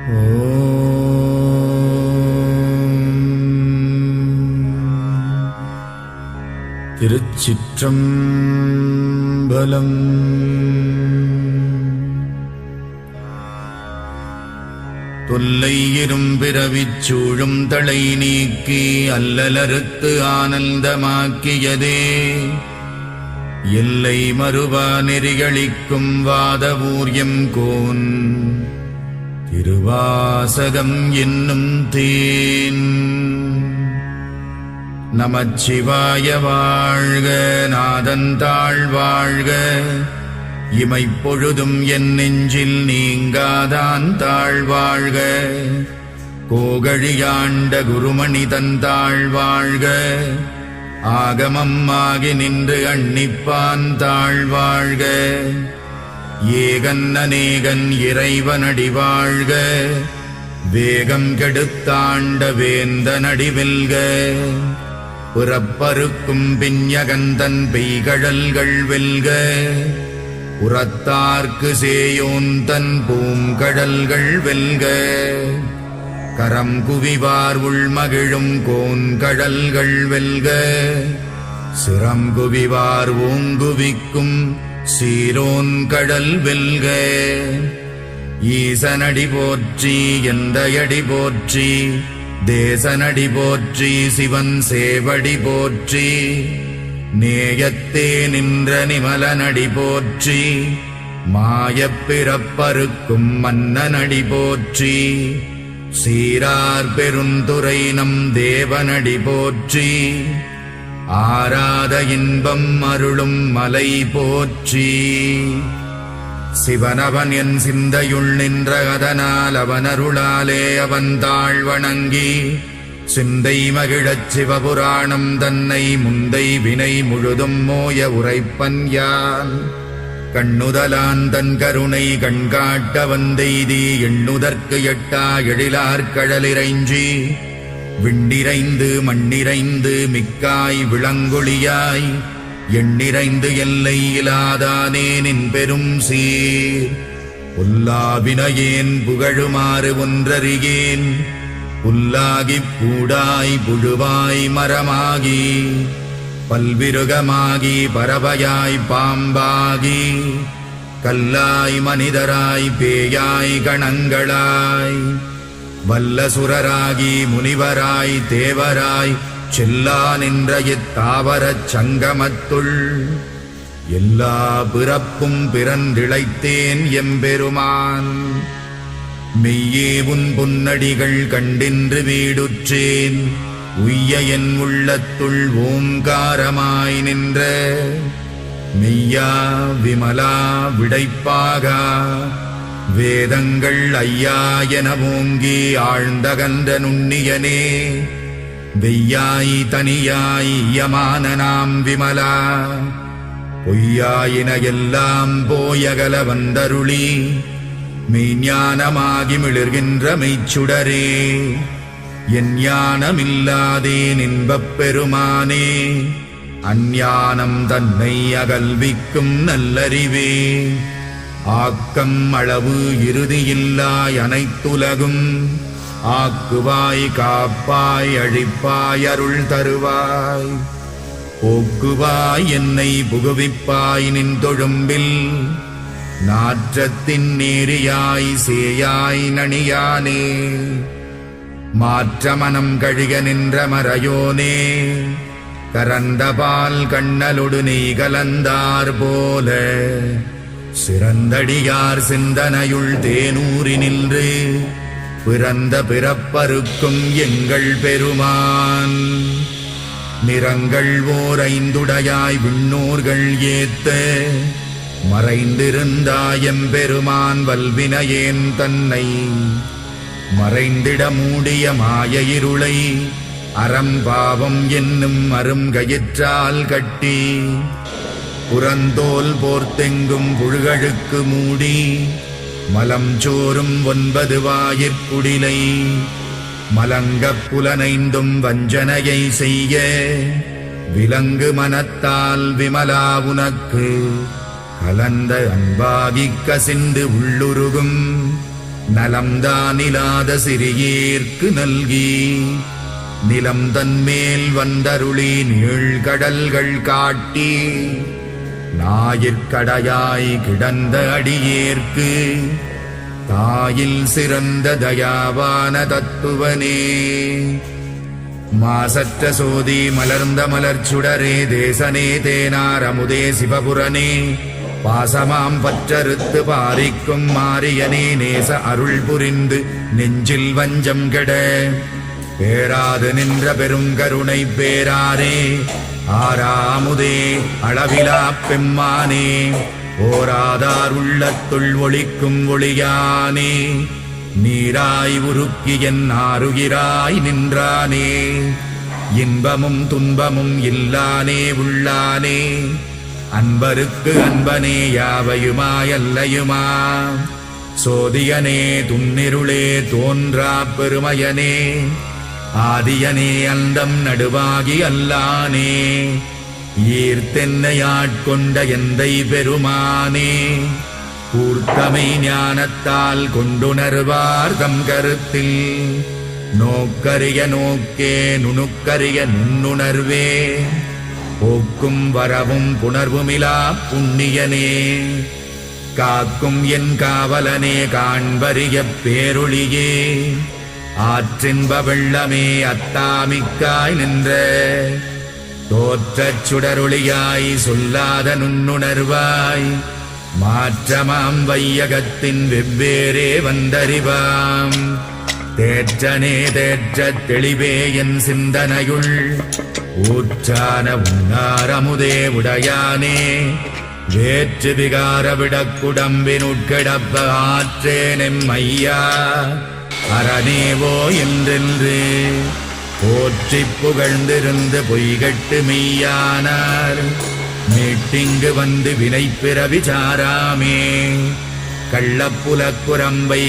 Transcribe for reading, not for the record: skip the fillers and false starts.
திருச்சிற்றம்பலம். தொல்லை இரும்பிறவிச் சூழும் தளை நீக்கி அல்லலறுத்து ஆனந்தமாக்கியதே எல்லை மறுவா நெறிகளிக்கும் வாதவூர்யம் கோன் திருவாசகம் என்னும் தேன். நமச்சிவாய வாழ்க, நாதந்தாள் வாழ்க, இமைப்பொழுதும் என் நெஞ்சில் நீங்காதான் தாழ்வாழ்க. கோகழியாண்ட குருமணி தந்தாள் வாழ்க, ஆகமம் ஆகி நின்று அன்னிப்பான் தாழ்வாழ்க. ஏகன் அநேகன் இறைவனடி வாழ்க, வேகம் கெடுத்தாண்ட வேந்தனடி வெல்க. புறப்பருக்கும் பிஞகந்தன் பெய்கழல்கள் வெல்க, உரத்தார்க்கு சேயோன் தன் பூங்கடல்கள் வெல்க. கரம் குவிவார் உள்மகிழும் கோன்கடல்கள் வெல்க, சிரம் குவிவார் ஓங்குவிக்கும் சீரோன் கடல் வெல்க. ஈசனடி போற்றி எந்தையடி போற்றி, தேசனடி போற்றி சிவன் சேவடி போற்றி. நேயத்தே நின்ற நிமலனடி போற்றி, மாயப் பிறப்பறுக்கும் மன்னனடி போற்றி. சீரார் பெருந்துரை நம் தேவனடி போற்றி, ஆராத இன்பம் அருளும் மலை போற்றி. சிவனவன் என் சிந்தையுள் நின்ற அதனால் அவனருளாலே அவன் தாழ் வணங்கி, சிந்தை மகிழச் சிவபுராணம் தன்னை முந்தை வினை முழுதும் மோய உரைப்பன் யான். கண்ணுதலான் தன் கருணை கண்காட்ட வந்தெய்தி, எண்ணுதற்கு எட்டா எழிலார் கடலிறைஞ்சி. விண்டிரைந்து மண்ணிறைந்து மிக்காய் விளங்கொழியாய், எண்ணிறைந்து எல்லை இலாதானே நின் பெரும் சீர். புல்லாவினையேன் புகழுமாறு ஒன்றறியேன், புல்லாகிப் பூடாய் புழுவாய் மரமாகி, பல்விருகமாகி பறவையாய் பாம்பாகி, கல்லாய் மனிதராய் பேயாய் கணங்களாய், வல்லசுரராகி முனிவராய் தேவராய் செல்லா நின்ற இத்தாவரச் சங்கமத்துள். எல்லா பிறப்பும் பிறந்திழைத்தேன் எம்பெருமான், மெய்யே உன் பொன்னடிகள் கண்டின்று வீடுற்றேன். உய்ய என் உள்ளத்துள் ஓங்காரமாய் நின்ற மெய்யா விமலா விடைப்பாகா. வேதங்கள் ஐயா என ஓங்கி ஆழ்ந்தகன்ற நுண்ணியனே, வெய்யாய் தனியாய் யமான நாம் விமலா. பொய்யாயின எல்லாம் போயகல வந்தருளி, மெய்ஞானமாகி மிளிர்கின்ற மெய்ச்சுடரே. என் ஞானமில்லாதேன் இன்பப் பெருமானே, அஞ்ஞானம் தன்னை அகல்விக்கும் நல்லறிவே. ஆக்கம் அளவு இறுதியில்லாய் அனைத்துலகும், ஆக்குவாய் காப்பாய் அழிப்பாய் அருள் தருவாய். போக்குவாய் என்னை புகுவிப்பாய் நின் தொழும்பில், நாற்றத்தின் நேரியாய் சேயாய் நணியானே. மாற்ற மனம் கழிக நின்ற மறையோனே, கரந்த பால் கண்ணலொடு நெய் கலந்தார் போல. சிறந்தடியார் சிந்தனையுள் தேனூறி நின்று, பிறந்த பிறப்பருக்கும் எங்கள் பெருமான். நிறங்கள் ஓர் ஐந்துடையாய் விண்ணோர்கள் ஏத்த, மறைந்திருந்தாயம் பெருமான் வல்வினையேன் தன்னை. மறைந்திட மூடிய மாய இருளை, அறம்பாவம் என்னும் அருங்கயிற்றால் கட்டி. புறந்தோல் போர்த்தெங்கும் புழுகழுக்கு மூடி, மலம் சோறும் 9 வாயிற்குடிலை. மலங்கப் புலனைந்தும் வஞ்சனையை செய்ய, விலங்கு மனத்தால் விமலா உனக்கு கலந்த அன்பாகிக் கசிந்து உள்ளுருகும். நலம்தானிலாத சிறியேற்கு நல்கி நிலம் தன்மேல் வந்தருளி நீழ்கடல்கள் காட்டி ஞாயிற்கடையாய் கிடந்த அடியேற்கு தாயில் சிறந்த தயாவான தத்துவனே. மாசற்ற சோதி மலர்ந்த மலர்ச்சுடரே தேசனே தேனார் அமுதே சிவபுரனே பாசமாம் பற்றறுத்து பாரிக்கும் மாரியனே நேச அருள் புரிந்து நெஞ்சில் வஞ்சம் கெட பேராது நின்ற பெருங்கருணை பேராரே ஆராமுதே அளவிலா பெம்மானே ஓராதார் உள்ளத்துள் ஒளிக்கும் ஒளியானே நீராய் உருக்கி என் ஆருயிராய் நின்றானே இன்பமும் துன்பமும் இல்லானே உள்ளானே அன்பருக்கு அன்பனே யாவையுமாயல்லையுமா சோதியனே துன்னிருளே தோன்றா பெருமையனே ஆதியனே அந்தம் நடுவாகி அல்லானே ஈர்த்தென்னையாட்கொண்ட எந்தை பெருமானே கூர்த்தமை ஞானத்தால் கொண்டுணர்வார் தம் கருத்தில் நோக்கரிய நோக்கே நுணுக்கரிய நுண்ணுணர்வே போக்கும் வரவும் புணர்வுமிலா புண்ணியனே காக்கும் என் காவலனே காண்பரிய பேரொளியே ஆற்றின்ப வெள்ளமே அத்தாமிக்காய் நின்ற தோற்றச் சுடரொளியாய் சொல்லாத நுண்ணுணர்வாய் மாற்றமாம் வையகத்தின் வெவ்வேறே வந்தறிவாம் தேற்றனே தேற்றத் தெளிவே என் சிந்தனையுள் ஊற்றான உன்னாரமுதே உடையானே வேற்று விகார விடக்குடம்பினுட்கிடப்ப ஆற்றேனெம் ஐயா அரணேவோ என்றென்று போற்றிப் புகழ்ந்திருந்து பொய்கட்டு மெய்யானார் மீட்டிங்கு வந்து வினை பிறவி சாராமே கள்ளப்புலக்குரம்பை